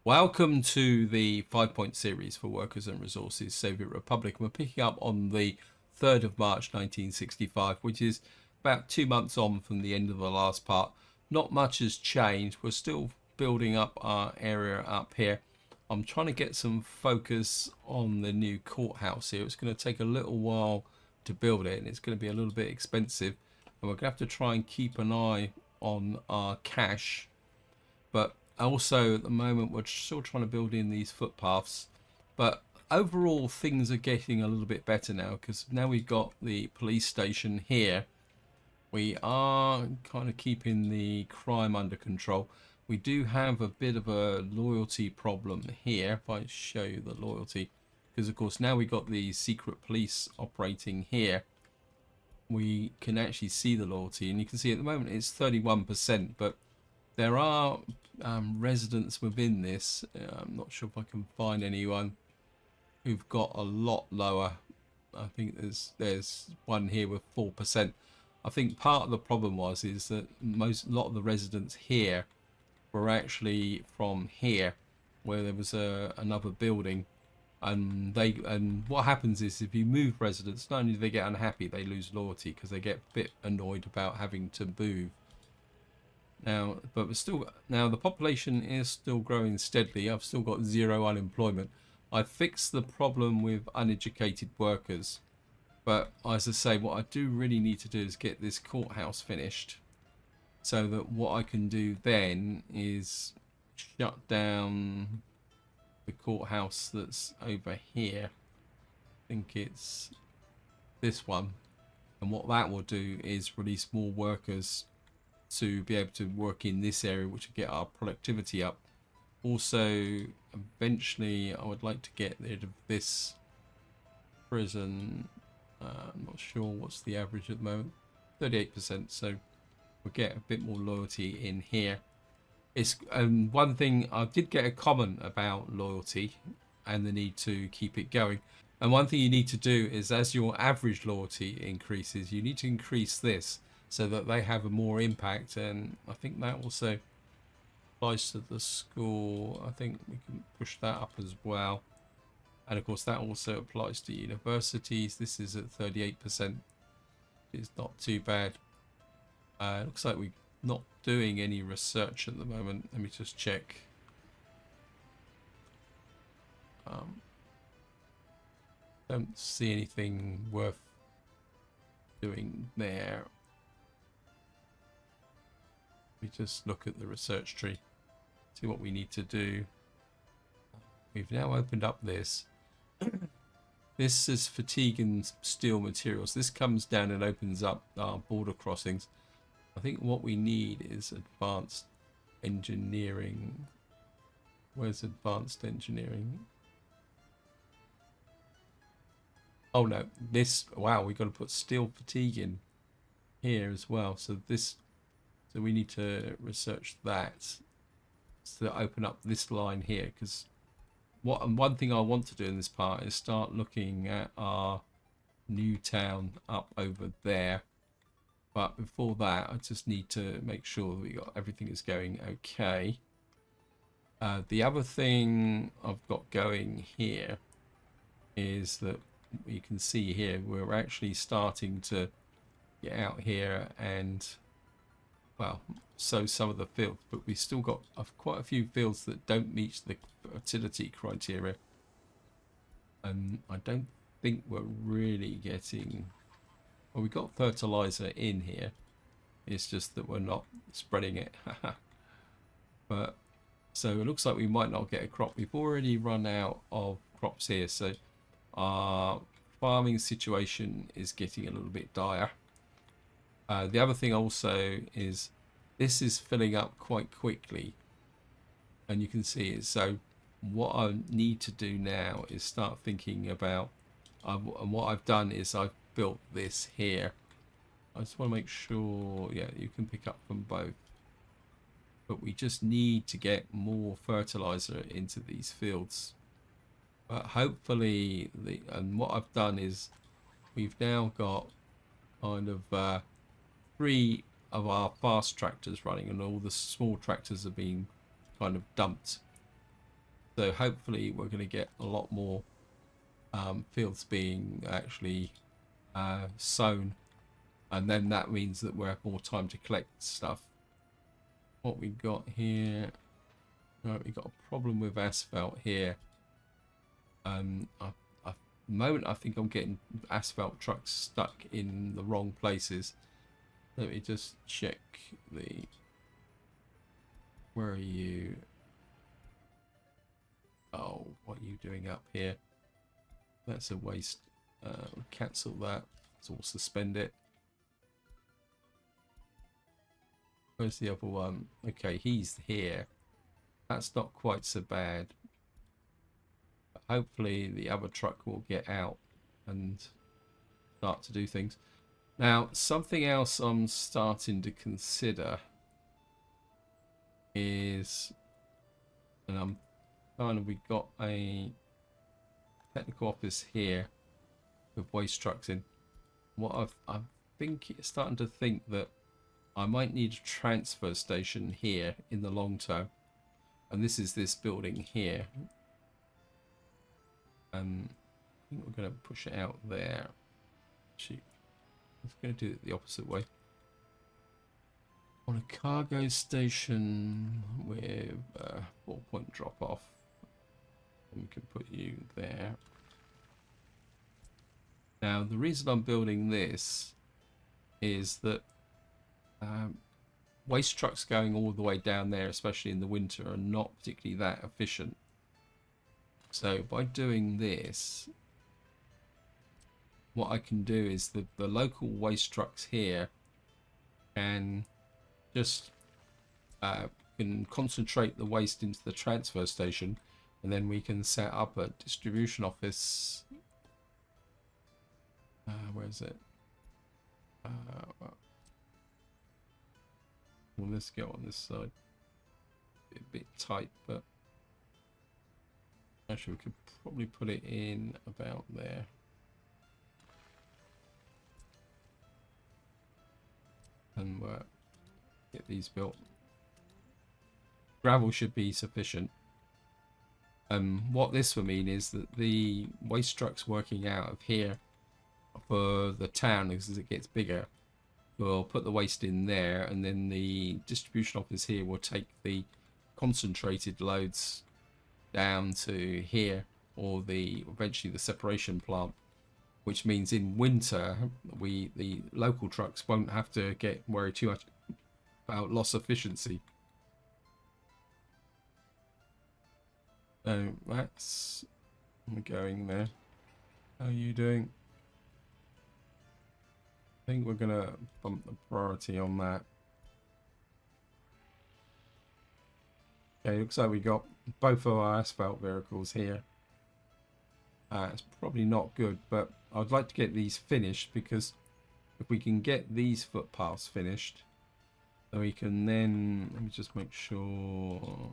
Welcome to the 5-point series for Workers and Resources Soviet Republic. We're picking up on the 3rd of March 1965, which is about 2 months on from the end of the last part. Not much has changed. We're still building up our area up here. I'm trying to get some focus on the new courthouse here. It's going to take a little while to build it, and it's going to be a little bit expensive. And we're going to have to try and keep an eye on our cash, but also at the moment we're still trying to build in these footpaths. But overall things are getting a little bit better now, because now we've got the police station here. We are kind of keeping the crime under control. We do have a bit of a loyalty problem here. If I show you the loyalty, because of course now we've got the secret police operating here, we can actually see the loyalty, and you can see at the moment it's 31%, but there are residents within this. I'm not sure if I can find anyone who've got a lot lower. I think there's one here with 4%. I think part of the problem is that a lot of the residents here were actually from here, where there was another building, and what happens is if you move residents, not only do they get unhappy, they lose loyalty because they get a bit annoyed about having to move. Now, but we're still, now the population is still growing steadily. I've still got zero unemployment. I fixed the problem with uneducated workers, but as I say, what I do really need to do is get this courthouse finished, so that what I can do then is shut down the courthouse that's over here. I think it's this one, and what that will do is release more workers to be able to work in this area, which will get our productivity up. Also, eventually I would like to get rid of this prison. I'm not sure what's the average at the moment, 38%, so we'll get a bit more loyalty in here. It's one thing, I did get a comment about loyalty and the need to keep it going, and one thing you need to do is, as your average loyalty increases, you need to increase this so that they have a more impact. And I think that also applies to the school. I think we can push that up as well, and of course that also applies to universities. This is at 38%. It's not too bad. It looks like we're not doing any research at the moment. Let me just check. Don't see anything worth doing there. We just look at the research tree, see what we need to do. We've now opened up this. This is fatigue and steel materials. This comes down and opens up our border crossings. I think what we need is advanced engineering. Where's advanced engineering? Oh no, this, wow, we've got to put steel fatigue in here as well. So we need to research that to open up this line here, because one thing I want to do in this part is start looking at our new town up over there. But before that, I just need to make sure that we got everything is going okay. The other thing I've got going here is that you can see here we're actually starting to get out here and, well, sow some of the fields, but we've still got quite a few fields that don't meet the fertility criteria, and I don't think we're really getting, well, we got fertilizer in here, it's just that we're not spreading it. But so it looks like we might not get a crop. We've already run out of crops here, so our farming situation is getting a little bit dire. The other thing also is this is filling up quite quickly, and you can see it. So what I need to do now is start thinking about, and what I've done is I've built this here. I just want to make sure, yeah, you can pick up from both, but we just need to get more fertilizer into these fields. But hopefully, and what I've done is we've now got kind of 3 of our fast tractors running, and all the small tractors are being kind of dumped. So hopefully we're going to get a lot more fields being actually sown, and then that means that we have more time to collect stuff. What we got here, we got a problem with asphalt here. At the moment I think I'm getting asphalt trucks stuck in the wrong places. Let me just check the, where are you? Oh, what are you doing up here? That's a waste. Cancel that. So we'll suspend it. Where's the other one? Okay, he's here. That's not quite so bad. But hopefully the other truck will get out and start to do things. Now, something else I'm starting to consider is, and I'm kind of, we got a technical office here with waste trucks in. What I'm starting to think that I might need a transfer station here in the long term, and this is this building here. I think we're going to push it out there. Actually, let's going to do it the opposite way. On a cargo station with 4-point drop off, and we can put you there. Now, the reason I'm building this is that waste trucks going all the way down there, especially in the winter, are not particularly that efficient. So by doing this, what I can do is the local waste trucks here can just can concentrate the waste into the transfer station, and then we can set up a distribution office. Where is it? Well, let's go on this side. A bit tight, but actually we could probably put it in about there. And get these built. Gravel should be sufficient. What this will mean is that the waste trucks working out of here for the town, as it gets bigger, we'll put the waste in there, and then the distribution office here will take the concentrated loads down to here, or eventually the separation plant, which means in winter the local trucks won't have to worry too much about loss efficiency. So that's going there. How are you doing? I think we're gonna bump the priority on that. Okay, looks like we got both of our asphalt vehicles here. It's probably not good, but I'd like to get these finished, because if we can get these footpaths finished, then we can then, let me just make sure,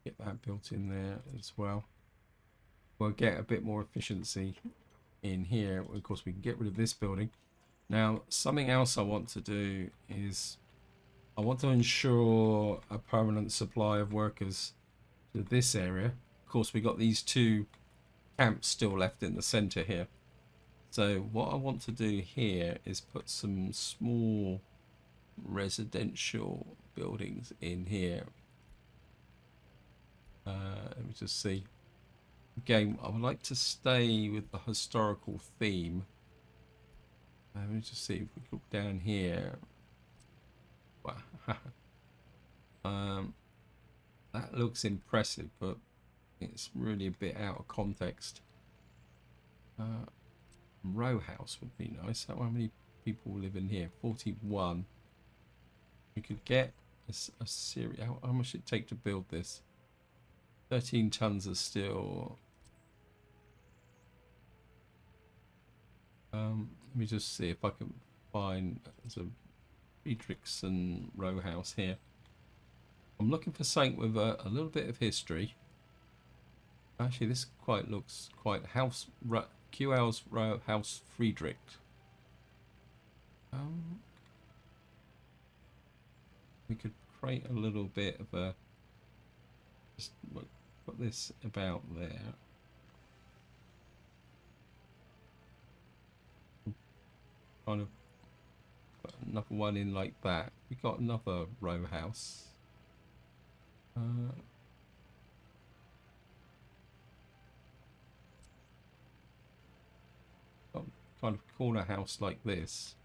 get that built in there as well. We'll get a bit more efficiency in here. Of course, we can get rid of this building. Now, something else I want to do is I want to ensure a permanent supply of workers to this area. Of course, we got these two camps still left in the center here. So what I want to do here is put some small residential buildings in here. Let me just see. Again, I would like to stay with the historical theme. Let me just see if we look down here. Wow. That looks impressive, but it's really a bit out of context. Row house would be nice. How many people live in here? 41. We could get a series. How much it take to build this? 13 tons of steel. Let me just see if I can find a Friedrichsen row house here. I'm looking for something with a little bit of history. Actually, this looks quite QL's row house Friedrich. We could create a little bit of a Just put this about there. Kind of put another one in like that. We got another row house. Got kind of corner house like this.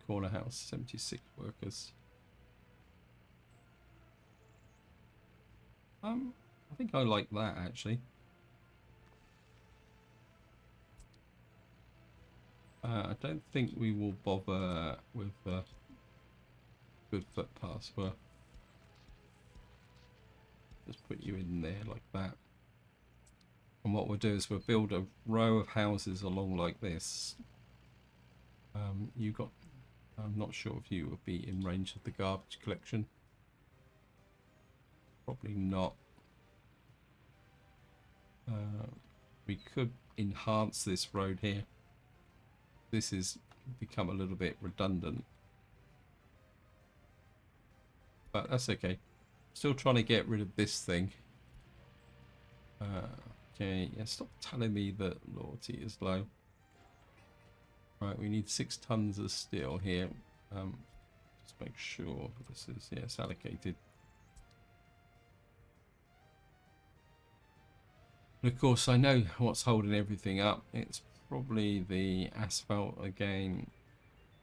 Corner house, 76 workers. I think I like that actually. I don't think we will bother with good footpaths. Well, just put you in there like that. And what we'll do is we'll build a row of houses along like this. You got. I'm not sure if you would be in range of the garbage collection. Probably not. We could enhance this road here. This has become a little bit redundant, but that's okay. Still trying to get rid of this thing. Okay, yeah, stop telling me that loyalty is low. Right, we need 6 tons of steel here. Just make sure this is, yes, allocated. And of course, I know what's holding everything up. It's probably the asphalt again.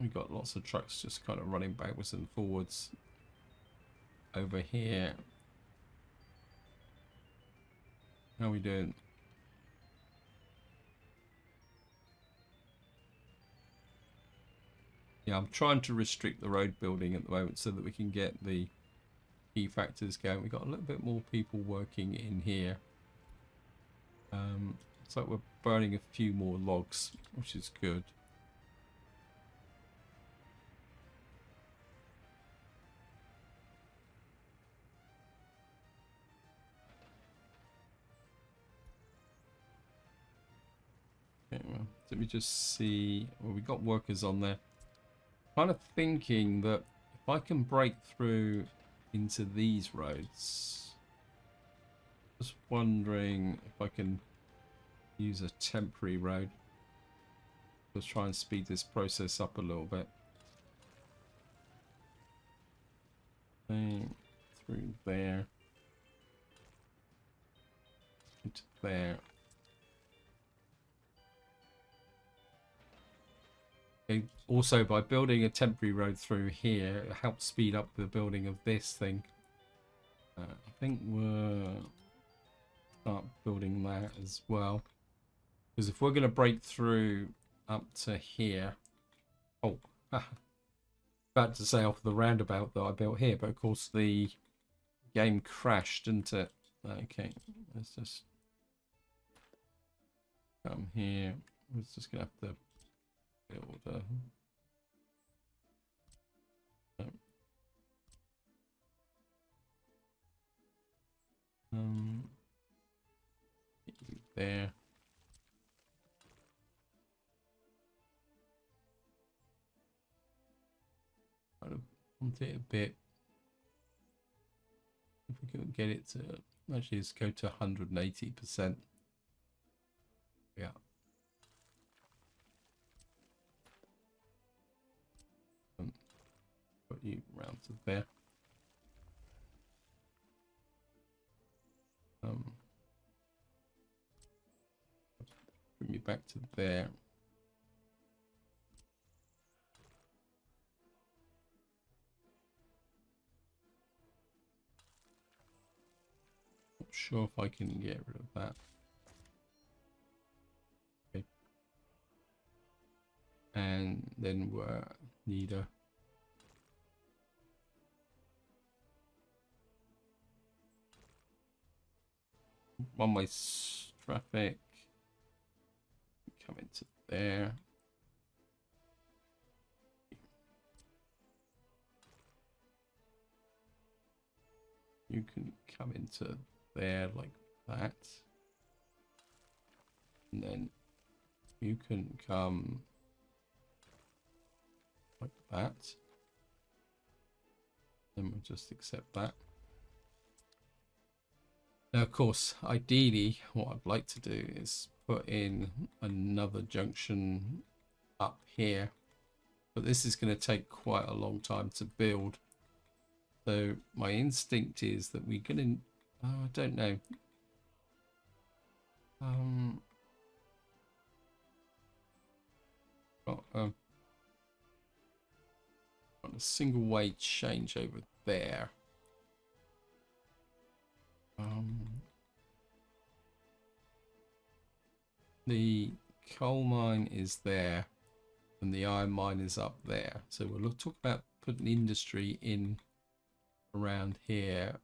We've got lots of trucks just kind of running backwards and forwards over here. How are we doing? Yeah, I'm trying to restrict the road building at the moment so that we can get the key factors going. We've got a little bit more people working in here. Looks like we're burning a few more logs, which is good. Okay, well, let me just see. Well, we got workers on there. Kind of thinking that if I can break through into these roads, just wondering if I can use a temporary road. Let's try and speed this process up a little bit. Through there. Into there. Okay. Also, by building a temporary road through here, it helps speed up the building of this thing. I think we'll start building that as well. Because if we're going to break through up to here... Oh, about to say off the roundabout that I built here, but of course the game crashed, didn't it? Okay, let's just come here. We're just going to have to build a... there. Kind of want it a bit. If we can get it to actually, let's go to 180%. Yeah. Put you round to there. Bring me back to there. Not sure if I can get rid of that. Okay. And then we need a one-way traffic. Come into there. You can come into there like that. And then you can come like that. Then we'll just accept that. Now, of course, ideally, what I'd like to do is put in another junction up here, but this is going to take quite a long time to build. So my instinct is that we're going to, I don't know. Got a single way change over there. The coal mine is there and the iron mine is up there. So we'll talk about putting industry in around here.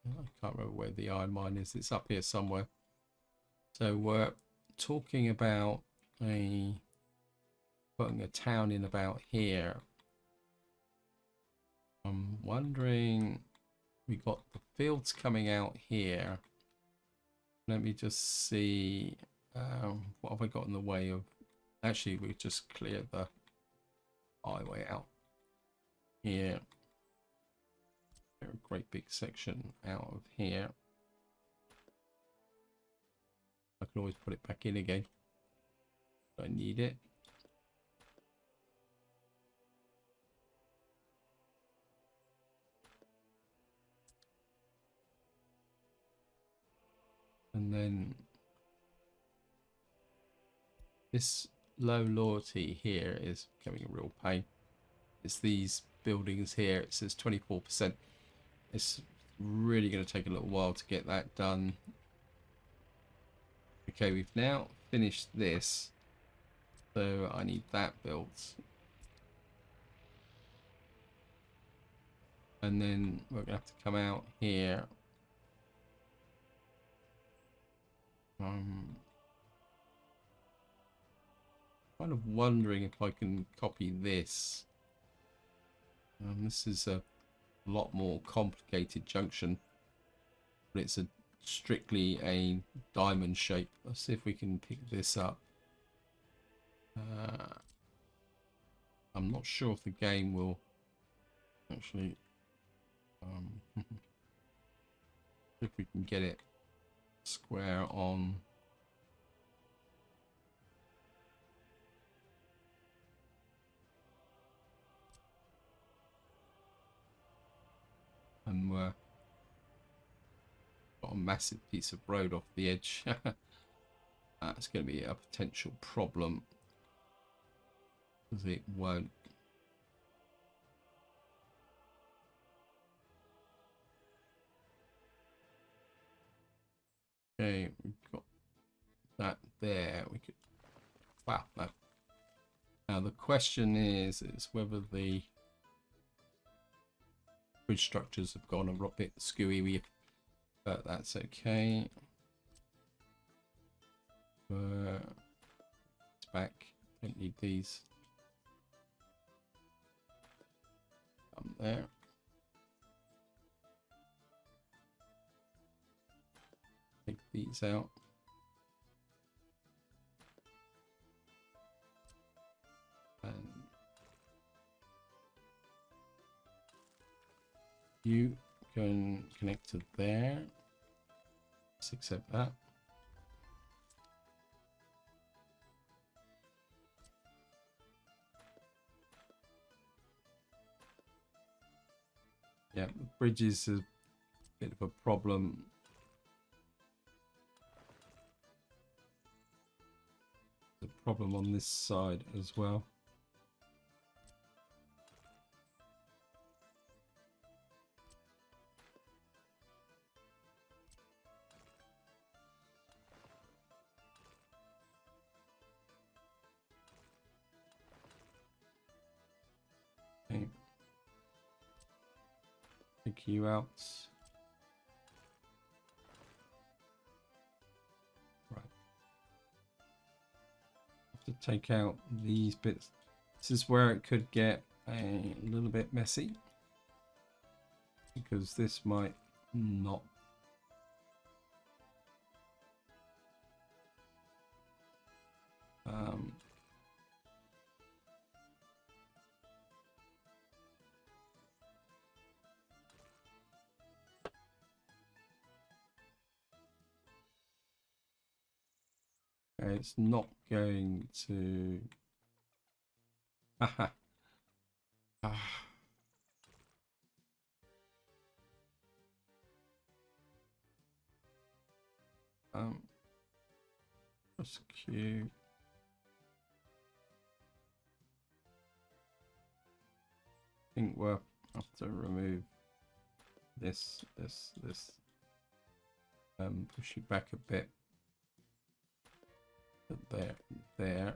I can't remember where the iron mine is. It's up here somewhere. So we're talking about putting a town in about here. I'm wondering, we got the fields coming out here. Let me just see, what have I got in the way of? Actually, we just cleared the highway out here. A great big section out of here. I can always put it back in again if I need it. And then this low loyalty here is becoming a real pain. It's these buildings here. It says 24%. It's really going to take a little while to get that done. Okay, we've now finished this. So I need that built. And then we're going to have to come out here. Kind of wondering if I can copy this. This is a lot more complicated junction, but it's strictly a diamond shape. Let's see if we can pick this up. I'm not sure if the game will actually if we can get it square on. And we're got a massive piece of road off the edge. That's going to be a potential problem because it won't. Okay, we've got that there. We could. Wow. No. Now the question is whether the bridge structures have gone a bit skewy, but that's okay. It's back. Don't need these. There. Take these out. And you can connect to there. Just accept that. Yeah, the bridge is a bit of a problem. The problem on this side as well. Okay. Take you out. Right. Have to take out these bits. This is where it could get a little bit messy because this might not. Okay, it's not going to. Haha. Press Q. I think we'll have to remove this. Push it back a bit. There.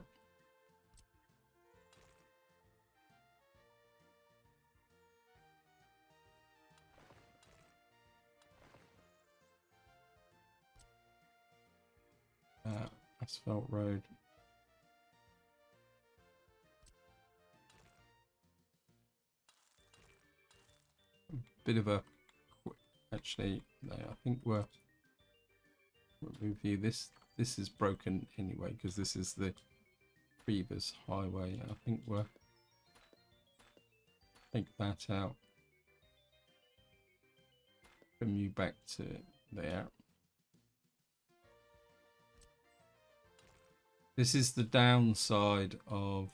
Asphalt road. Bit of a. Actually, no, I think we'll remove you. This is broken anyway because this is the previous highway. I think we'll take that out. Bring you back to there. This is the downside of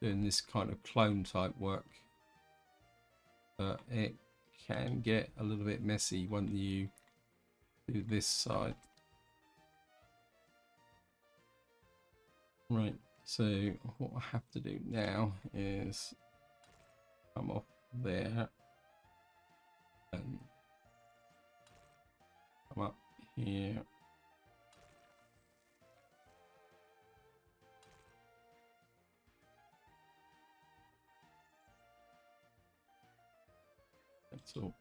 doing this kind of clone type work. It can get a little bit messy when you do this side. Right, so what I have to do now is come off there and come up here. That's all.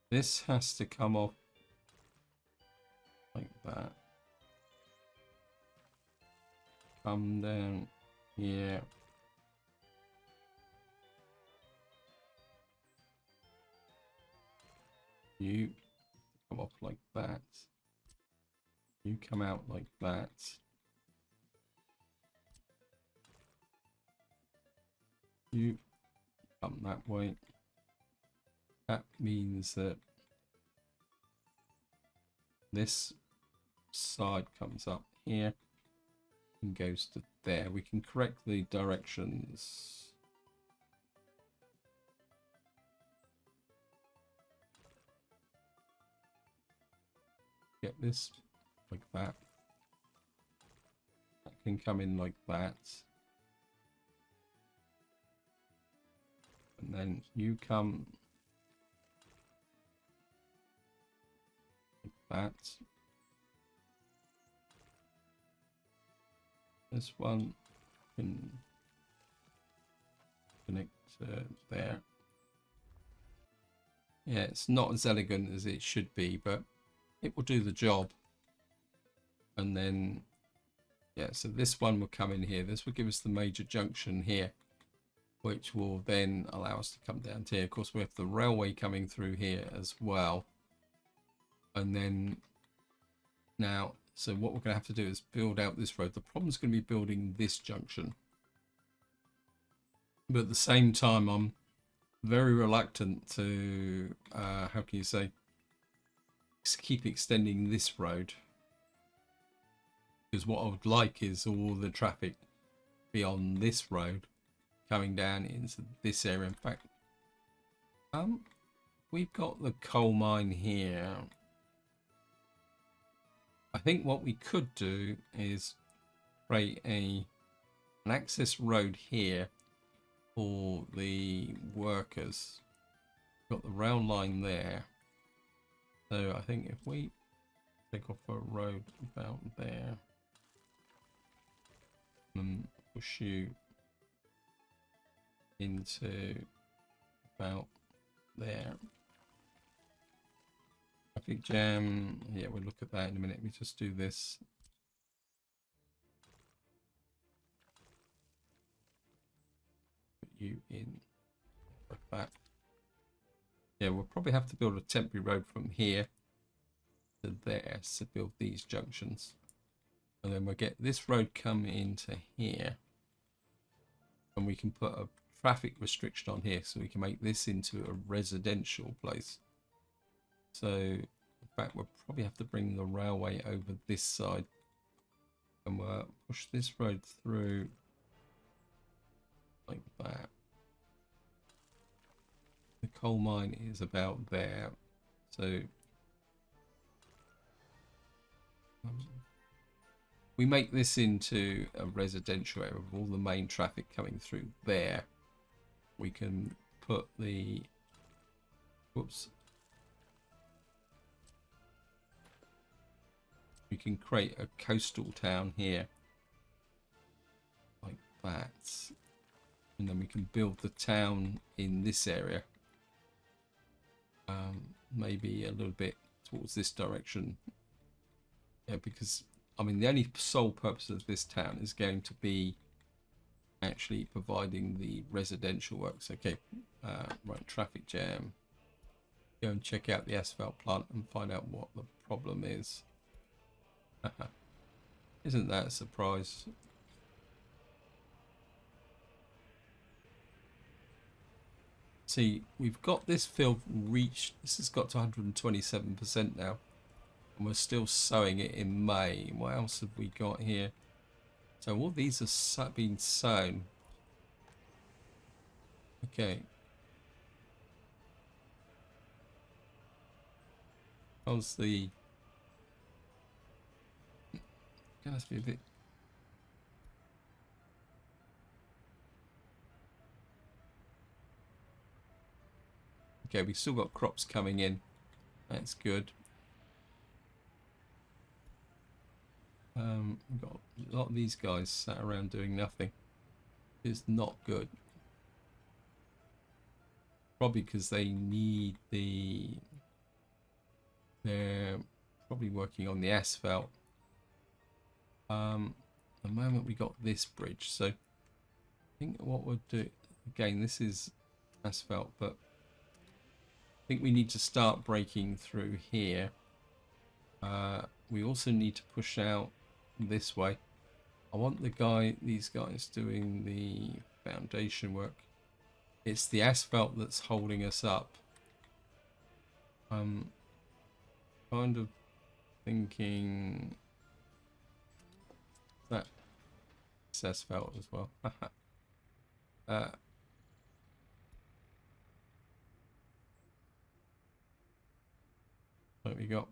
This has to come off like that. Come down here. You come off like that. You come out like that. You come that way. That means that this side comes up here and goes to there. We can correct the directions. Get this like that. That can come in like that. And then you come like that. This one can connect there. Yeah, it's not as elegant as it should be, but it will do the job. And then, yeah, so this one will come in here. This will give us the major junction here, which will then allow us to come down to here. Of course, we have the railway coming through here as well. And then now, so what we're going to have to do is build out this road. The problem is going to be building this junction. But at the same time, I'm very reluctant to, how can you say, keep extending this road. Because what I would like is all the traffic be on this road coming down into this area. In fact, we've got the coal mine here. I think what we could do is create an access road here for the workers. Got the rail line there. So I think if we take off a road about there and push you into about there. Traffic jam, yeah, we'll look at that in a minute. We just do this. Put you in like that. Yeah, we'll probably have to build a temporary road from here to there to build these junctions. And then we'll get this road come into here. And we can put a traffic restriction on here, so we can make this into a residential place. So in fact, we'll probably have to bring the railway over this side, and we'll push this road through like that. The coal mine is about there, so we make this into a residential area with all the main traffic coming through there. We can put the, whoops, we can create a coastal town here like that, and then we can build the town in this area, maybe a little bit towards this direction. Yeah, because I mean the only sole purpose of this town is going to be actually providing the residential works. Okay, right, traffic jam. Go and check out the asphalt plant and find out what the problem is. Isn't that a surprise? See, we've got this field reached. This has got to 127% now, and we're still sowing it in May. What else have we got here? So all these are being sown. Okay. How's the... Gonna be a bit... Okay, we've still got crops coming in. That's good. We've got a lot of these guys sat around doing nothing. It's not good. Probably because they need the... They're probably working on the asphalt. At the moment we got this bridge, so I think what we'll do... Again, this is asphalt, but I think we need to start breaking through here. We also need to push out this way. I want these guys doing the foundation work. It's the asphalt that's holding us up. I'm kind of thinking that it's asphalt as well. What we got?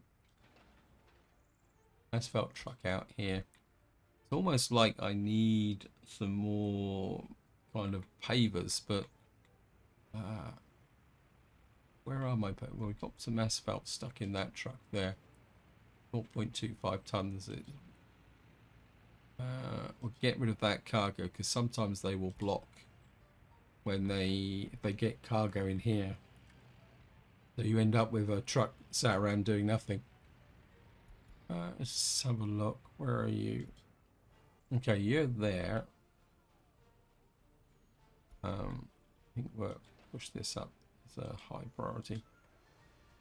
Asphalt truck out here. It's almost like I need some more kind of pavers, but where are my pavers? Well, we've got some asphalt stuck in that truck there. 0.25 tons. We'll get rid of that cargo because sometimes they will block when if they get cargo in here. So you end up with a truck sat around doing nothing. Let's have a look. Where are you? Okay, you're there. I think we'll push this up as a high priority.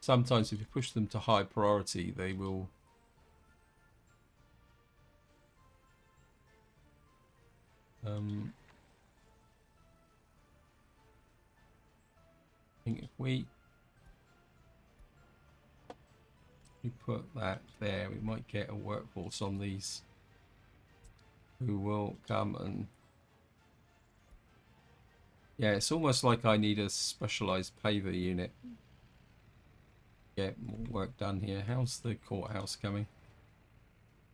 Sometimes if you push them to high priority, they will... I think if we put that there, we might get a workforce on these who will come and... Yeah, it's almost like I need a specialized paver unit. Get more work done here. How's the courthouse coming?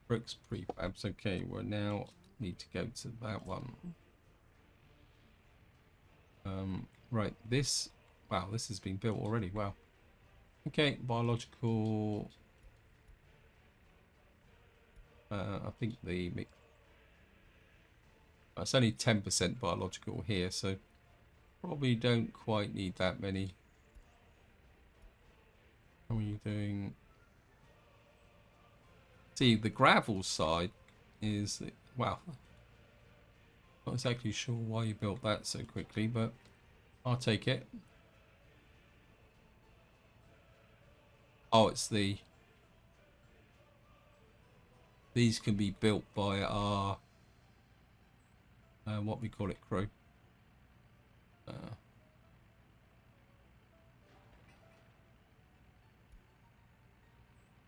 Bricks prefabs. Okay, we now need to go to that one. Right, this... Wow, this has been built already. Wow. Okay, biological... I think it's only 10% biological here, so probably don't quite need that many. How are you doing? See, the gravel side is... Wow. Not exactly sure why you built that so quickly, but I'll take it. Oh, it's the... These can be built by our... what we call it, crew.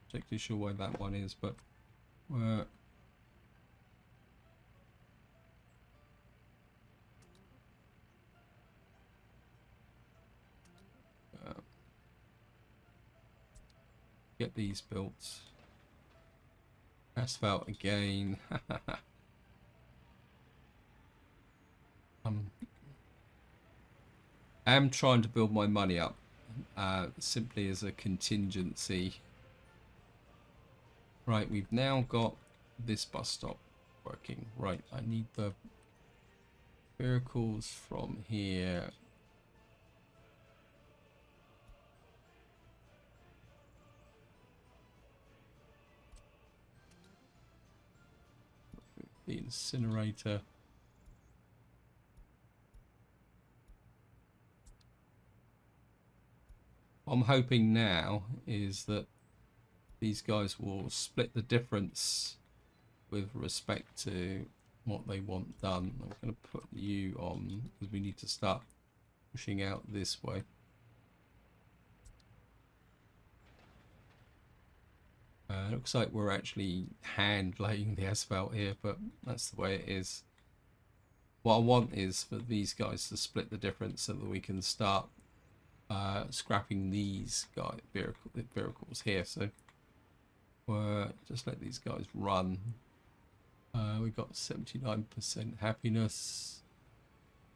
Particularly sure where that one is, but we're get these built. Asphalt again. I am trying to build my money up simply as a contingency. Right, we've now got this bus stop working. Right, I need the vehicles from here. The incinerator. What I'm hoping now is that these guys will split the difference with respect to what they want done. I'm going to put you on because we need to start pushing out this way. Looks like we're actually hand laying the asphalt here, but that's the way it is. What I want is for these guys to split the difference so that we can start scrapping these vehicles here. So just let these guys run. We've got 79% happiness.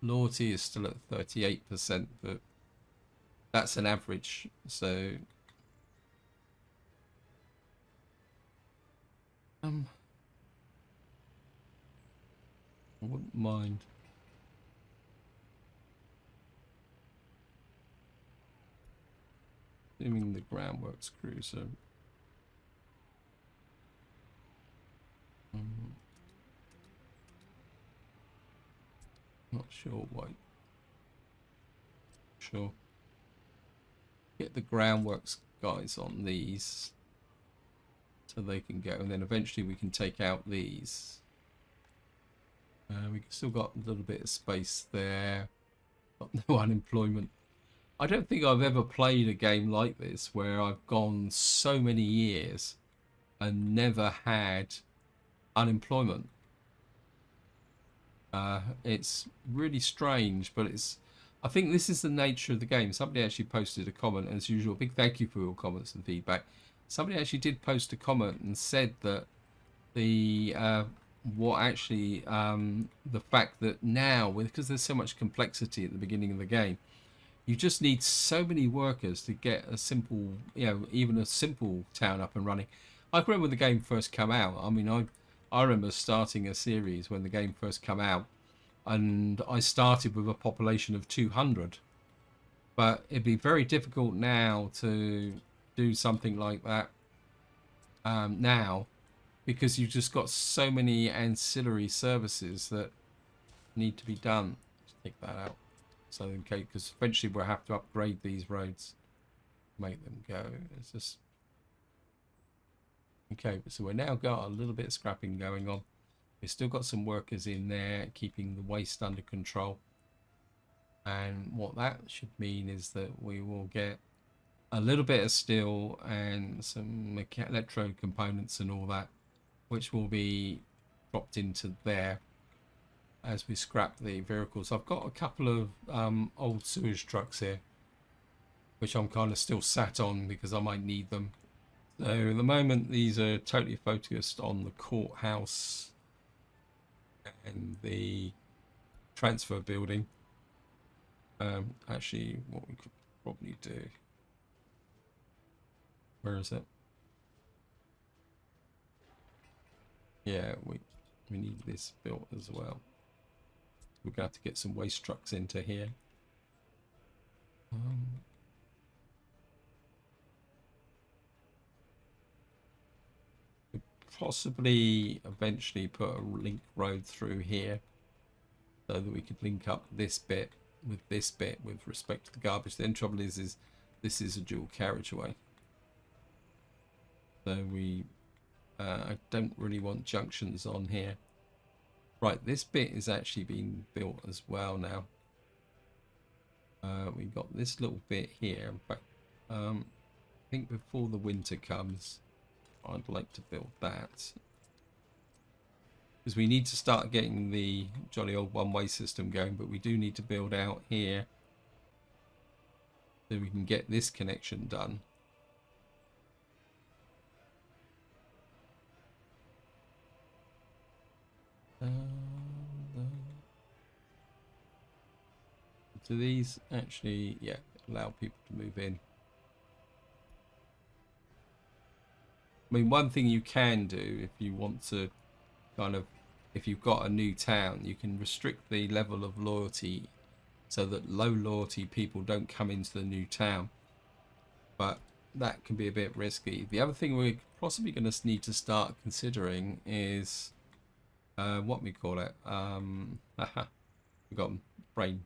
Loyalty is still at 38%, but that's an average. So I wouldn't mind. Assuming the groundworks crew, so not sure why. Sure. Get the groundworks guys on these so they can go, and then eventually we can take out these. We still got a little bit of space there. Got no unemployment. I don't think I've ever played a game like this where I've gone so many years and never had unemployment. It's really strange, but I think this is the nature of the game. Somebody actually posted a comment, and as usual, big thank you for your comments and feedback. Somebody actually did post a comment and said that the fact that now, because there's so much complexity at the beginning of the game, you just need so many workers to get a simple, even a simple town up and running. I remember when the game first came out. I mean, I remember starting a series when the game first came out, and I started with a population of 200. But it'd be very difficult now to do something like that now, because you've just got so many ancillary services that need to be done. Just take that out. So okay, because eventually we'll have to upgrade these roads, make them go. It's just okay. So we're now got a little bit of scrapping going on. We've still got some workers in there keeping the waste under control, and what that should mean is that we will get a little bit of steel and some electrode components and all that, which will be dropped into there as we scrap the vehicles. I've got a couple of old sewage trucks here, which I'm kind of still sat on because I might need them. So at the moment, these are totally focused on the courthouse and the transfer building. Actually, what we could probably do. Where is it? Yeah, we need this built as well. We're going to have to get some waste trucks into here. Could possibly eventually put a link road through here so that we could link up this bit with respect to the garbage. The trouble is this is a dual carriageway. So I don't really want junctions on here. Right, this bit is actually being built as well now. We've got this little bit here. But I think before the winter comes, I'd like to build that. Because we need to start getting the jolly old one-way system going, but we do need to build out here so we can get this connection done. Do these actually, yeah, allow people to move in? I mean, one thing you can do if you want to kind of, if you've got a new town, you can restrict the level of loyalty so that low loyalty people don't come into the new town. But that can be a bit risky. The other thing we're possibly going to need to start considering is what we call it. We've got brain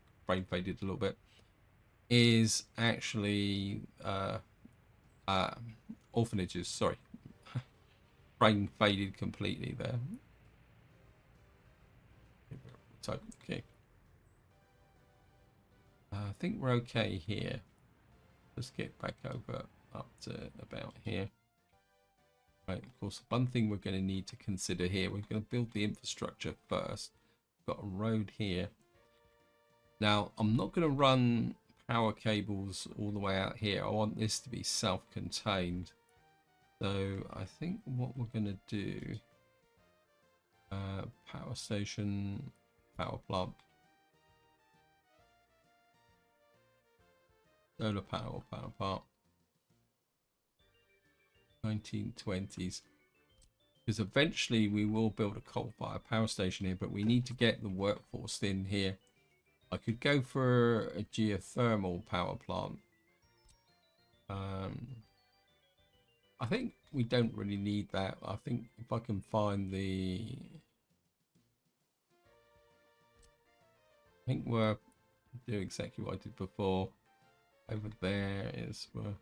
faded a little bit. Is actually orphanages. Sorry, brain faded completely there. Okay. I think we're okay here. Let's get back over up to about here. Right, of course, one thing we're going to need to consider here, we're going to build the infrastructure first. We've got a road here. Now, I'm not going to run power cables all the way out here. I want this to be self-contained. So I think what we're going to do, power station, power plant, solar panel, power plant, 1920s. Because eventually we will build a coal-fired power station here, but we need to get the workforce in here. I could go for a geothermal power plant. I think we don't really need that. I think if I can find the... I think we're doing exactly what I did before. Over there is we'll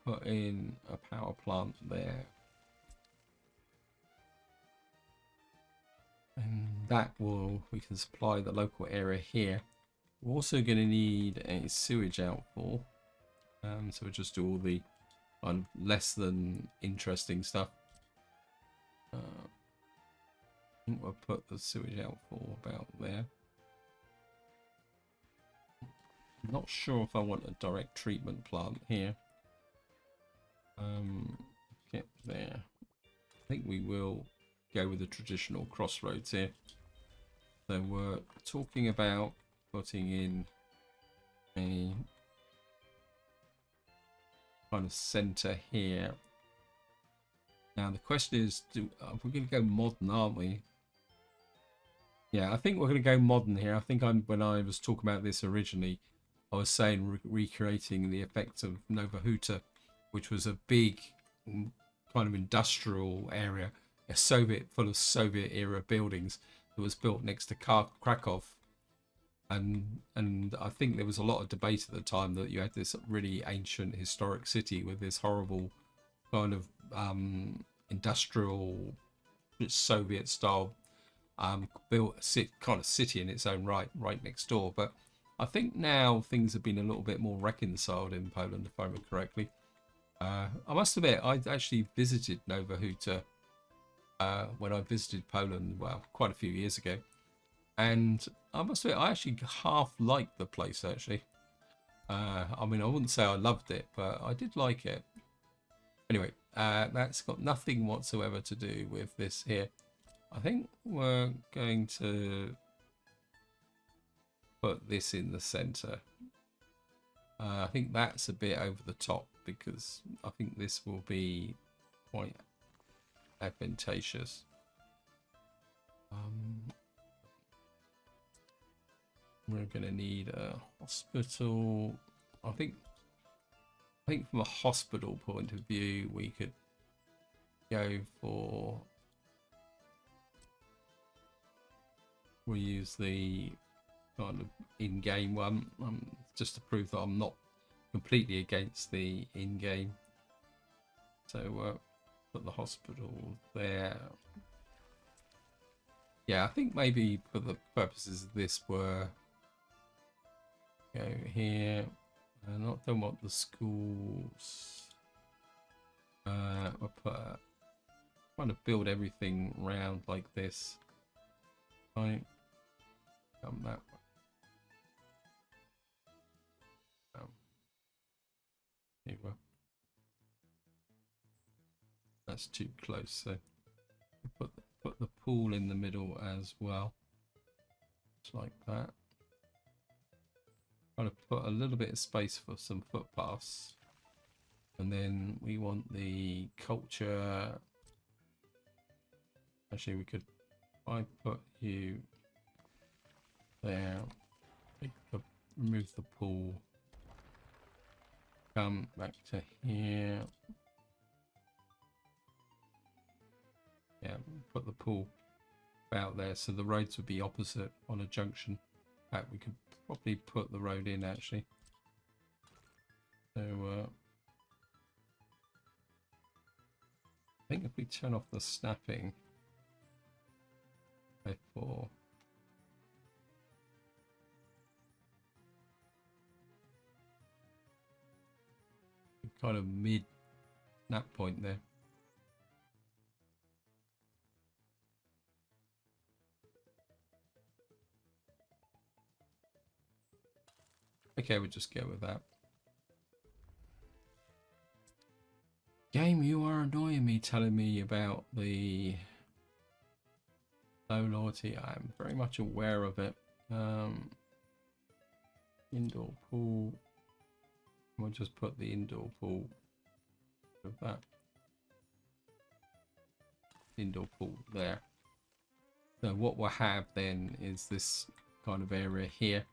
put in a power plant there. And that will, we can supply the local area here. We're also going to need a sewage outfall. So we'll just do all the less than interesting stuff. I think we'll put the sewage outfall about there. I'm not sure if I want a direct treatment plant here. Get there. I think we will go with the traditional crossroads here. So we're talking about putting in a kind of center here. Now the question is, we're going to go modern, aren't we? Yeah, I think we're going to go modern here. I think when I was talking about this originally, I was saying recreating the effects of Nova Huta, which was a big kind of industrial area, full of Soviet era buildings that was built next to Krakow. And I think there was a lot of debate at the time that you had this really ancient historic city with this horrible kind of industrial Soviet style built kind of city in its own right next door. But I think now things have been a little bit more reconciled in Poland, if I remember correctly. I must admit, I actually visited Nova Huta when I visited Poland, well, quite a few years ago. And I must admit, I actually half liked the place, actually. I mean, I wouldn't say I loved it, but I did like it. Anyway, that's got nothing whatsoever to do with this here. I think we're going to put this in the center. I think that's a bit over the top because I think this will be quite advantageous. We're going to need a hospital. I think from a hospital point of view, we could go for. We'll use the kind of in-game one, just to prove that I'm not completely against the in-game. So put the hospital there. Yeah, I think maybe for the purposes of this, we're go here. Not done what the schools. We'll put. Trying to build everything round like this. Right. Come that way. Here we go. That's too close. So put the pool in the middle as well. Just like that. Trying to put a little bit of space for some footpaths. And then we want the culture. Actually, we could. I put you there. Remove the pool. Come back to here. Yeah, put the pool out there so the roads would be opposite on a junction. In fact, we could probably put the road in actually. So I think if we turn off the snapping before kind of mid snap point there. Okay, we'll just go with that. Game, you are annoying me telling me about the low loyalty. I'm very much aware of it. Indoor pool. We'll just put the indoor pool of that. Indoor pool there. So what we'll have then is this kind of area here.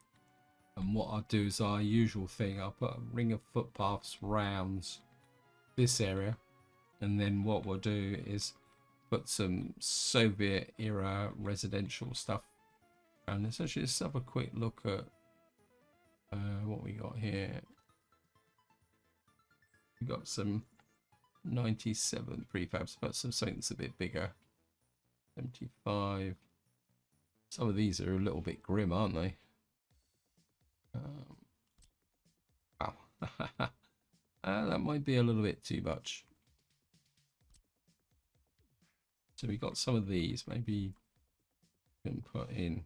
And what I'll do is our usual thing. I'll put a ring of footpaths round this area. And then what we'll do is put some Soviet era residential stuff. And let's actually just have a quick look at what we got here. We got some 97 prefabs, but something that's a bit bigger. 75. Some of these are a little bit grim, aren't they? Wow. That might be a little bit too much. So we got some of these. Maybe we can put in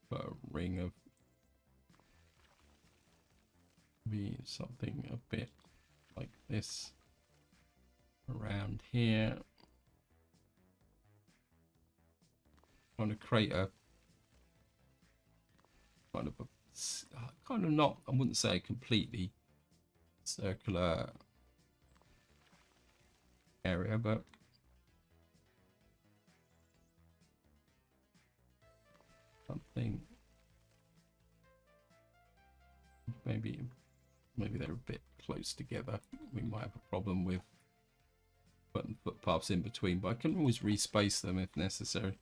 put a ring of maybe something a bit like this around here. Trying to create a kind of not, I wouldn't say completely circular area, but something. Maybe they're a bit close together. We might have a problem with putting footpaths in between, but I can always respace them if necessary.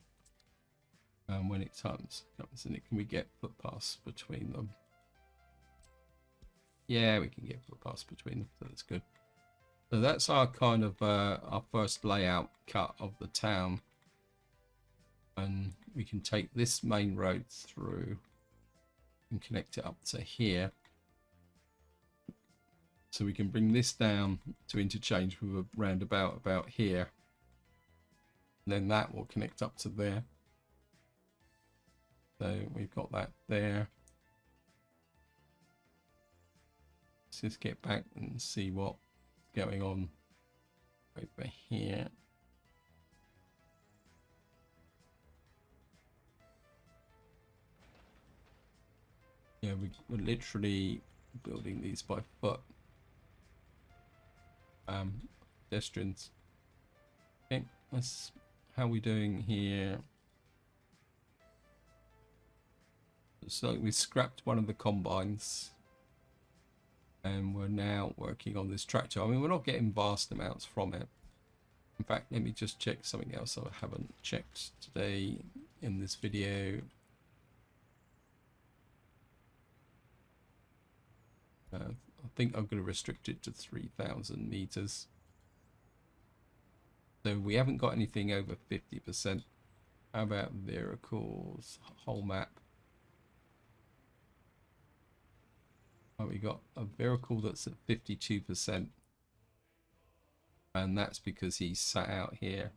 When it comes in it, can we get footpaths between them? Yeah, we can get footpaths between them, so that's good. So that's our kind of our first layout cut of the town, and we can take this main road through and connect it up to here, so we can bring this down to interchange with a roundabout about here, and then that will connect up to there. So we've got that there. Let's just get back and see what's going on over here. Yeah, we're literally building these by foot. Pedestrians. Okay, that's how we doing here. So we scrapped one of the combines and we're now working on this tractor. I mean, we're not getting vast amounts from it. In fact, let me just check something else I haven't checked today in this video. I think I'm going to restrict it to 3,000 meters. So we haven't got anything over 50%. How about vehicles? Whole map. Oh, we got a vehicle that's at 52%. And that's because he's sat out here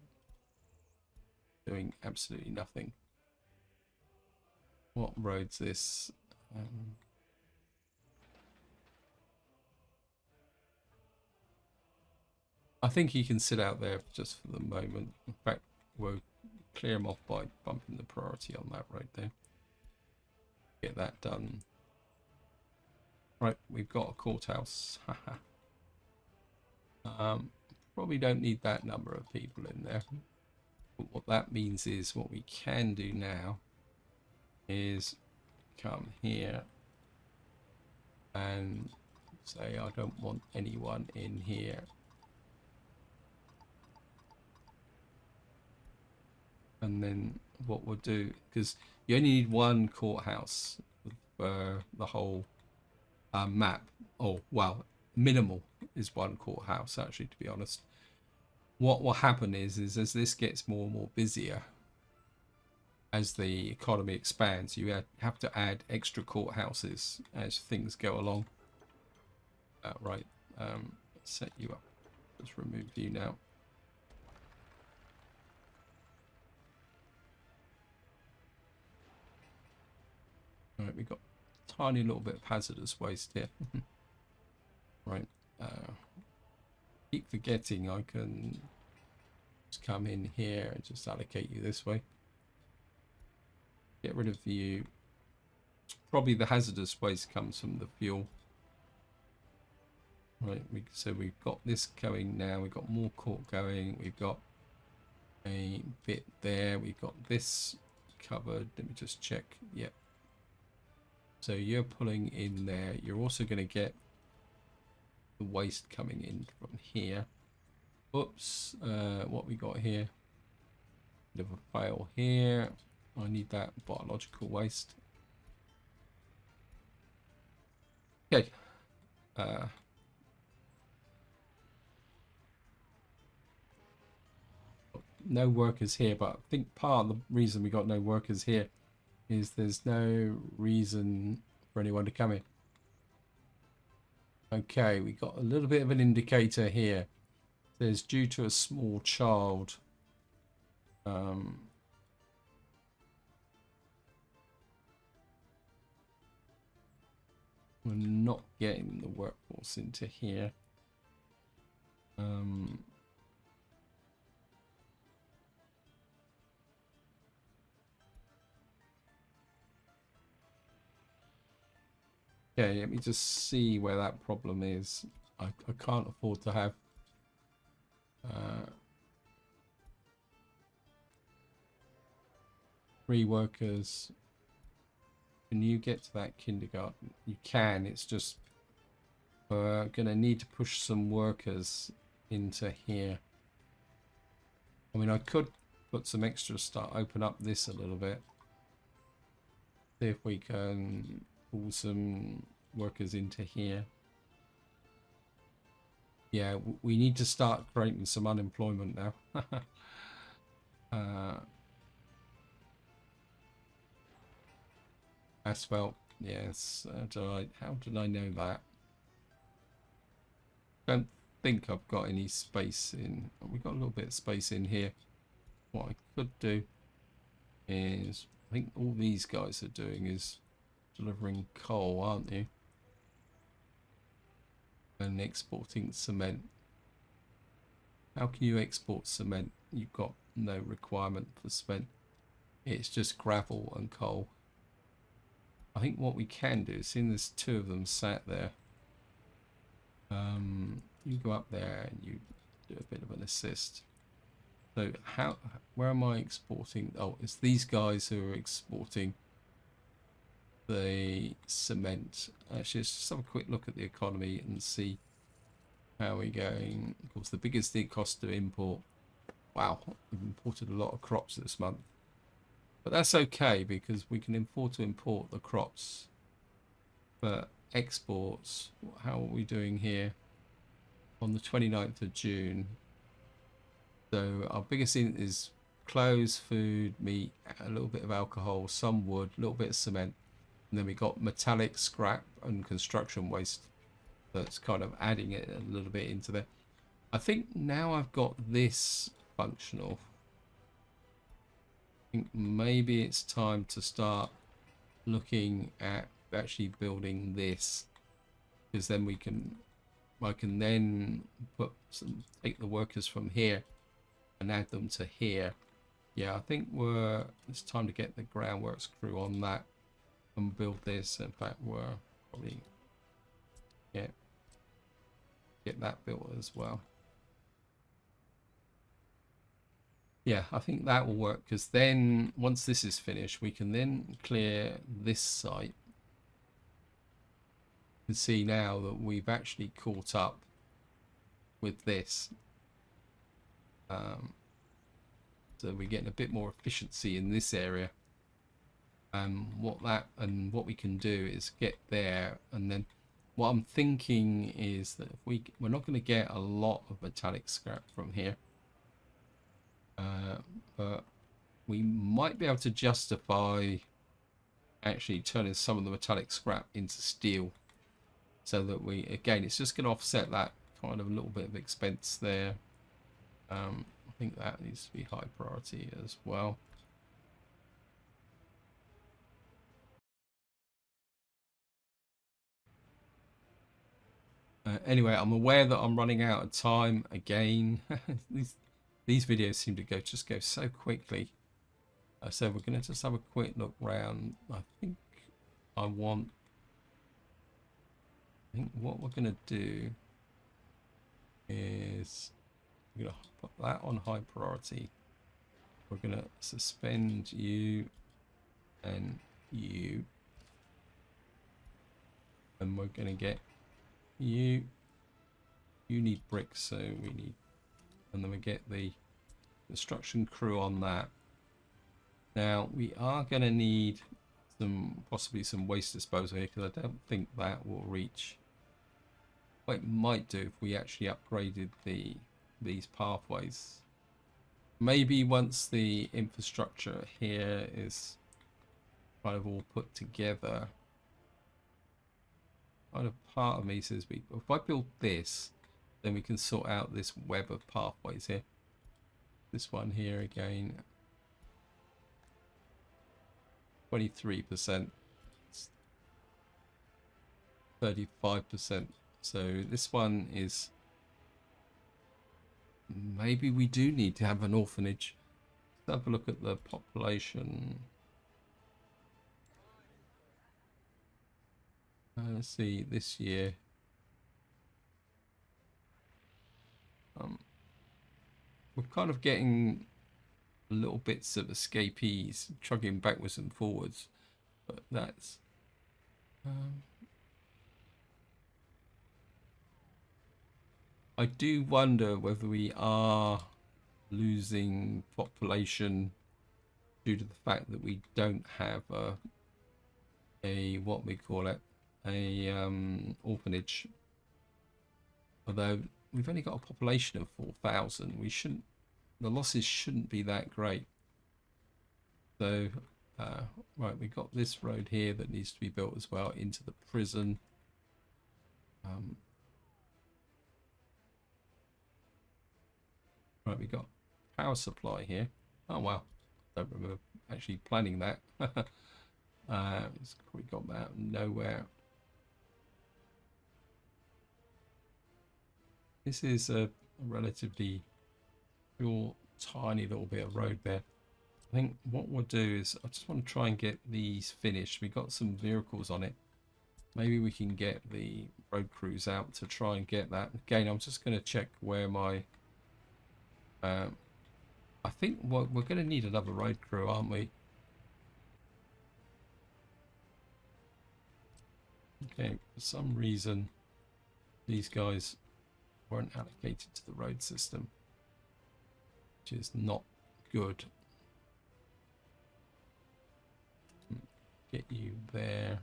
doing absolutely nothing. What road's this? I think he can sit out there just for the moment. In fact, we'll clear him off by bumping the priority on that road there. Get that done. Right, we've got a courthouse. Probably don't need that number of people in there. But what that means is what we can do now is come here and say I don't want anyone in here. And then what we'll do, because you only need one courthouse for the whole map. Oh, well, minimal is one courthouse, actually, to be honest. What will happen is as this gets more and more busier, as the economy expands, you have to add extra courthouses as things go along. Right, set you up. Let's remove you now. All right, we've got a tiny little bit of hazardous waste here. Right, keep forgetting I can just come in here and just allocate you this way. Get rid of you. Probably the hazardous waste comes from the fuel. Right, so we've got this going now. We've got more court going. We've got a bit there. We've got this covered. Let me just check. Yep. So you're pulling in there. You're also going to get the waste coming in from here. Oops. What we got here? Bit of a fail here. I need that biological waste. Okay. No workers here, but I think part of the reason we got no workers here is there's no reason for anyone to come in. Okay, we got a little bit of an indicator here. There's due to a small child. We're not getting the workforce into here. Okay, let me just see where that problem is. I can't afford to have three workers. Can you get to that kindergarten? You can. It's just we're gonna need to push some workers into here. I mean, I could put some extra stuff, open up this a little bit. See if we can pull some workers into here. Yeah, we need to start creating some unemployment now. Asphalt, yes. How did I know that? Don't think I've got any space in. We've got a little bit of space in here. What I could do is, I think all these guys are doing is delivering coal, aren't you? And exporting cement. How can you export cement? You've got no requirement for cement. It's just gravel and coal. I think what we can do, seeing there's two of them sat there, you go up there and you do a bit of an assist. So where am I exporting? Oh, it's these guys who are exporting the cement. Actually, let's just have a quick look at the economy and see how we're going. Of course, the biggest thing cost to import. Wow, we've imported a lot of crops this month. But that's okay because we can import the crops. But exports, how are we doing here? On the 29th of June, So our biggest in is clothes, food, meat, a little bit of alcohol, some wood, a little bit of cement, and then we got metallic scrap and construction waste. That's kind of adding it a little bit into there. I think now I've got this functional. I think maybe it's time to start looking at actually building this, because then I can then take the workers from here and add them to here. Yeah, I think it's time to get the groundworks crew on that and build this. In fact, we're probably get that built as well. Yeah, I think that will work, because then once this is finished, we can then clear this site. You can see now that we've actually caught up with this. So we're getting a bit more efficiency in this area. What we can do is get there, and then what I'm thinking is that if we're not going to get a lot of metallic scrap from here, but we might be able to justify actually turning some of the metallic scrap into steel, so that it's just going to offset that kind of a little bit of expense there. I think that needs to be high priority as well. Anyway, I'm aware that I'm running out of time again. these videos seem to go so quickly. So we're going to just have a quick look round. I think what we're going to do is we're going to put that on high priority. We're going to suspend you and you, and we're going to get you need bricks, so we need, and then we get the construction crew on that. Now we are going to need possibly some waste disposal here, because I don't think that will reach. Well, it might do if we actually upgraded these pathways. Maybe once the infrastructure here is kind of all put together, kind of part of me says if I build this, then we can sort out this web of pathways here. This one here again, 23%, 35%. So this one is, maybe we do need to have an orphanage. Let's have a look at the population. Let's see, this year. We're kind of getting little bits of escapees chugging backwards and forwards, but that's I do wonder whether we are losing population due to the fact that we don't have a what we call it, a orphanage. Although we've only got a population of 4,000, the losses shouldn't be that great. So right, we got this road here that needs to be built as well into the prison. Right, we got power supply here. Oh wow, don't remember actually planning that. We got that nowhere. This is a relatively short, tiny little bit of road there. I think what we'll do is I just want to try and get these finished. We got some vehicles on it. Maybe we can get the road crews out to try and get that. Again, I'm just going to check where my I think we're going to need another road crew, aren't we? Okay, for some reason these guys weren't allocated to the road system, which is not good. Get you there.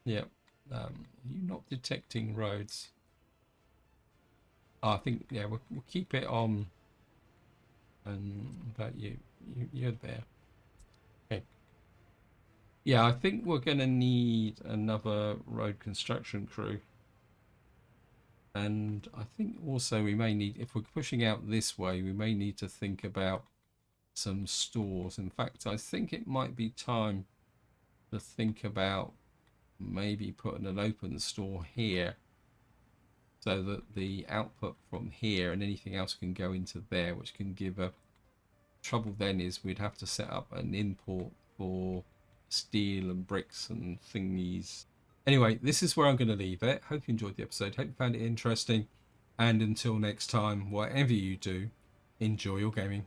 Yeah. You're not detecting roads. I think, yeah, we'll keep it on. And about you're there. Okay. Yeah, I think we're going to need another road construction crew. And I think also we may need, if we're pushing out this way, we may need to think about some stores. In fact, I think it might be time to think about maybe putting an open store here so that the output from here and anything else can go into there, which can give a trouble. Then is we'd have to set up an import for steel and bricks and thingies. Anyway, this is where I'm going to leave it. Hope you enjoyed the episode. Hope you found it interesting. And until next time, whatever you do, enjoy your gaming.